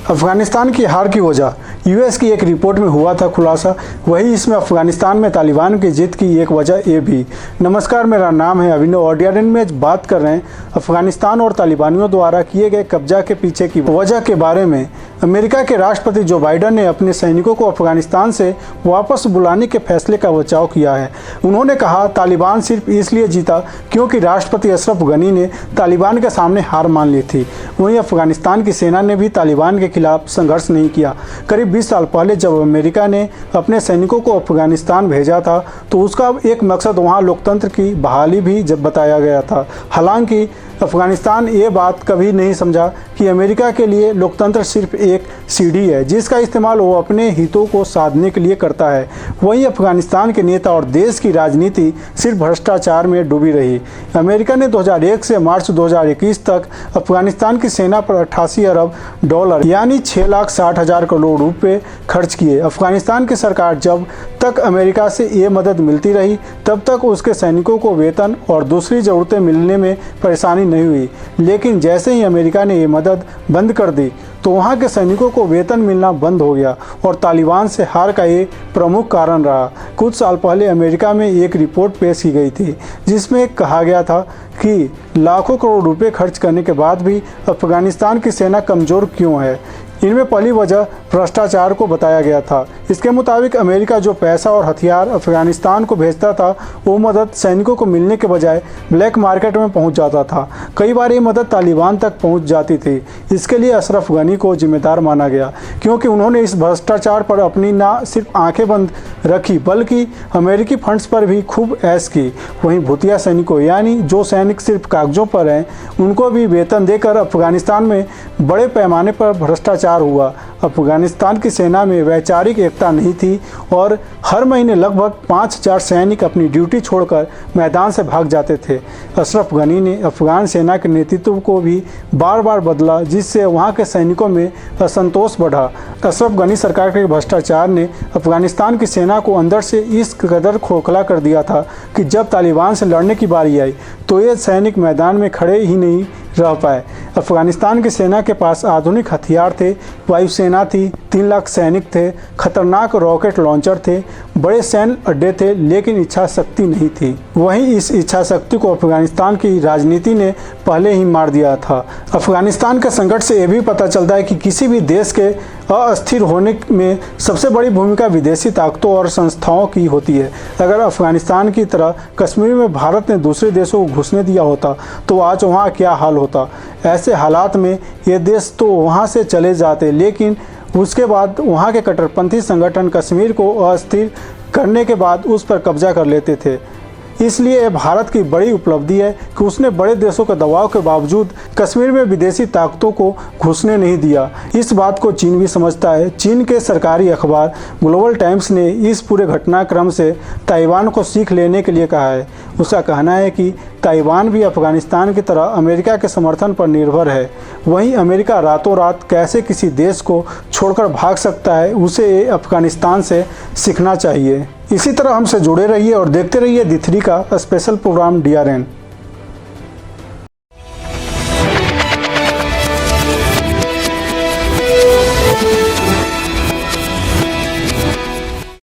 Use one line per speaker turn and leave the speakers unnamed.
अफगानिस्तान की हार की वजह यूएस की एक रिपोर्ट में हुआ था खुलासा, वही इसमें अफगानिस्तान में तालिबान की जीत की एक वजह ये भी। नमस्कार, मेरा नाम है अभिनव और DRN में आज बात कर रहे हैं अफगानिस्तान और तालिबानियों द्वारा किए गए कब्जा के पीछे की वजह के बारे में। अमेरिका के राष्ट्रपति जो बाइडेन ने अपने सैनिकों को अफगानिस्तान से वापस बुलाने के फैसले का बचाव किया है। उन्होंने कहा तालिबान सिर्फ इसलिए जीता क्योंकि राष्ट्रपति अशरफ गनी ने तालिबान के सामने हार मान ली थी। वहीं अफगानिस्तान की सेना ने भी तालिबान के खिलाफ संघर्ष नहीं किया। करीब 20 साल पहले जब अमेरिका ने अपने सैनिकों को अफगानिस्तान भेजा था तो उसका एक मकसद वहां लोकतंत्र की बहाली भी जब बताया गया था। हालांकि अफगानिस्तान ये बात कभी नहीं समझा कि अमेरिका के लिए लोकतंत्र सिर्फ एक सीढ़ी है जिसका इस्तेमाल वो अपने हितों को साधने के लिए करता है। वहीं अफगानिस्तान के नेता और देश की राजनीति सिर्फ भ्रष्टाचार में डूबी रही। अमेरिका ने 2001 से मार्च 2021 तक अफगानिस्तान की सेना पर 88 अरब डॉलर यानी 6,60,000 करोड़ रुपए खर्च किए। अफगानिस्तान की सरकार जब तक अमेरिका से ये मदद मिलती रही तब तक उसके सैनिकों को वेतन और दूसरी ज़रूरतें मिलने में परेशानी नहीं हुई, लेकिन जैसे ही अमेरिका ने ये मदद बंद कर दी तो वहाँ के सैनिकों को वेतन मिलना बंद हो गया और तालिबान से हार का ये प्रमुख कारण रहा। कुछ साल पहले अमेरिका में एक रिपोर्ट पेश की गई थी जिसमें कहा गया था कि लाखों करोड़ रुपए खर्च करने के बाद भी अफगानिस्तान की सेना कमज़ोर क्यों है। इनमें पहली वजह भ्रष्टाचार को बताया गया था। इसके मुताबिक अमेरिका जो पैसा और हथियार अफगानिस्तान को भेजता था वो मदद सैनिकों को मिलने के बजाय ब्लैक मार्केट में पहुंच जाता था। कई बार ये मदद तालिबान तक पहुंच जाती थी। इसके लिए अशरफ गनी को जिम्मेदार माना गया क्योंकि उन्होंने इस भ्रष्टाचार पर अपनी ना सिर्फ आंखें बंद रखी बल्कि अमेरिकी फंड्स पर भी खूब ऐश की। वहीं भूतिया सैनिकों यानी जो सैनिक सिर्फ कागजों पर हैं उनको भी वेतन देकर अफगानिस्तान में बड़े पैमाने पर भ्रष्टाचार हुआ। अफगानिस्तान की सेना में वैचारिक एकता नहीं थी और हर महीने लगभग 5,000 सैनिक अपनी ड्यूटी छोड़कर मैदान से भाग जाते थे। अशरफ गनी ने अफगान सेना के नेतृत्व को भी बार बार बदला जिससे वहां के सैनिकों में असंतोष बढ़ा। अशरफ गनी सरकार के भ्रष्टाचार ने अफगानिस्तान की सेना को अंदर से इस कदर खोखला कर दिया था कि जब तालिबान से लड़ने की बारी आई तो ये सैनिक मैदान में खड़े ही नहीं रह पाए। अफगानिस्तान की सेना के पास आधुनिक हथियार थे, वायुसेना थी, 3 लाख सैनिक थे, खतरनाक रॉकेट लॉन्चर थे, बड़े सैन्य अड्डे थे, लेकिन इच्छा शक्ति नहीं थी। वहीं इस इच्छा शक्ति को अफगानिस्तान की राजनीति ने पहले ही मार दिया था। अफगानिस्तान के संकट से ये भी पता चलता है कि किसी भी देश के अस्थिर होने में सबसे बड़ी भूमिका विदेशी ताकतों और संस्थाओं की होती है। अगर अफगानिस्तान की तरह कश्मीर में भारत ने दूसरे देशों को घुसने दिया होता तो आज वहाँ क्या हाल होता। ऐसे हालात में ये देश तो वहाँ से चले जाते, लेकिन उसके बाद वहाँ के कट्टरपंथी संगठन कश्मीर को अस्थिर करने के बाद उस पर कब्जा कर लेते थे। इसलिए भारत की बड़ी उपलब्धि है कि उसने बड़े देशों के दबाव के बावजूद कश्मीर में विदेशी ताकतों को घुसने नहीं दिया। इस बात को चीन भी समझता है। चीन के सरकारी अखबार ग्लोबल टाइम्स ने इस पूरे घटनाक्रम से ताइवान को सीख लेने के लिए कहा है। उसका कहना है कि ताइवान भी अफगानिस्तान की तरह अमेरिका के समर्थन पर निर्भर है। वहीं अमेरिका रातों रात कैसे किसी देश को छोड़कर भाग सकता है उसे अफगानिस्तान से सीखना चाहिए। इसी तरह हमसे जुड़े रहिए और देखते रहिए दी3 का स्पेशल प्रोग्राम DRN।